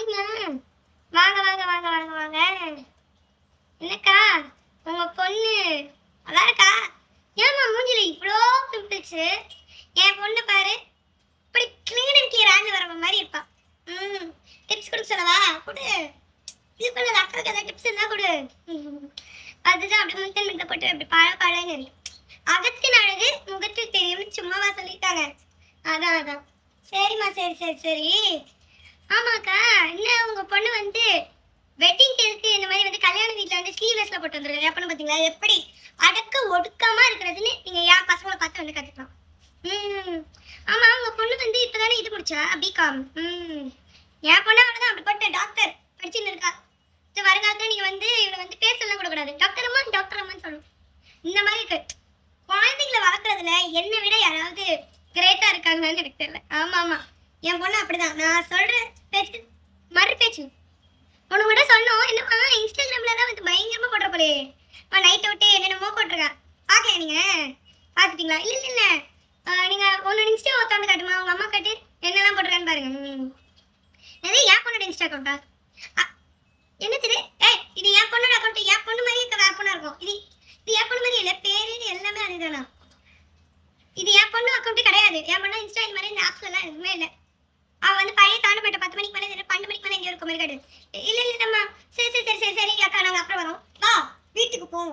வாங்க வாங்க வாங்க வாங்க வாங்க வாங்க. என்னக்கா உங்க பொண்ணு நல்லா இருக்கா? ஏமா மூஞ்சில இவ்வளோ பிம்பிள்ஸ்? என் பொண்ணு பாரு இப்படி கிளீனருக்கு ராஜ வரவ மாதிரி இருப்பா. டிப்ஸ் கொடுக்க சொல்லவா? கொடு. இது பண்ணது அக்காவுக்கு ஏதாவது டிப்ஸ் இருந்தா கொடு. அதுதான் அப்படி முத்தன் மித்த போட்டு அப்படி பழன்னு அகத்தின் அழகு முகத்தில் தெரியும்னு சும்மாவா சொல்லிட்டாங்க. அதான் அதான். சரிம்மா சரி சரி சரி. ஆமாக்கா என்ன உங்க பொண்ணு வந்து வெட்டிங் கேக்கு இந்த மாதிரி வந்து கல்யாண வீட்டில் வந்து ஸ்லீவ்லெஸ்ல போட்டு வந்துருக்காங்க. எப்பன்னு பார்த்தீங்களா எப்படி அடக்க ஒடுக்கமா இருக்கிறதுன்னு நீங்க என் பசங்களை பார்த்து வந்து கற்றுக்கலாம். ஆமா உங்க பொண்ணு வந்து இப்போதானே இது முடிச்சா பிகாம். என் பொண்ணு அவ்வளோதான் அப்படி போட்ட டாக்டர் படிச்சுன்னு இருக்கா. வருங்காலத்தில் நீங்கள் வந்து இவளை வந்து பேசலாம் கூட கூடாது. டாக்டர் அம்மான்னு சொல்லணும். இந்த மாதிரி இருக்கு. குழந்தைங்களை வளர்க்குறதுல என்னை விட யாராவது கிரேட்டாக இருக்காங்கன்னு எனக்கு தெரியல. ஆமாம் ஆமாம் என் பொண்ணு அப்படிதான். நான் சொல்கிற பேச்சு மறு பேச்சு உனக்கு கூட சொன்னோம். என்னம்மா இன்ஸ்டாகிராமில் தான் வந்து பயங்கரமாக போடுற போலே நைட்டை விட்டு என்னென்னமோ போட்டிருக்கா. பார்க்கல நீங்கள்? பார்த்துட்டீங்களா? இல்லை இல்லை இல்லை நீங்கள் உன்னோட இன்ஸ்டா ஒருத்தவங்க காட்டுமா உங்கள் அம்மா காட்டு என்னெல்லாம் போட்டுருக்கான்னு பாருங்க. எது என் பொண்ணோட இன்ஸ்டா அக்கௌண்ட்டா? என்னது? இது என் பொண்ணோட அக்கௌண்ட். என் பொண்ணு மாதிரி இருக்க வேற பொண்ணா இருக்கும். இது என் பொண்ணு மாதிரி இல்லை. பேரு எல்லாமே அதுதானா? இது என் பொண்ணு அக்கௌண்ட்டு கிடையாது. என் பொண்ணு இன்ஸ்டா இந்த மாதிரி இந்த ஆப்ஸ்லாம் எதுவுமே இல்லை. அவள் வந்து பழைய தாண்டப்பட்ட 10 மணிக்கு மேலே 12 மணிக்கு மேலே எங்கே இருக்க மாதிரி காட்டு. இல்லை இல்லை நம்ம சரி சரி சரி சரி சரி அக்கா நாங்கள் அப்புறம் வரோம். வா வீட்டுக்கு போவோம்.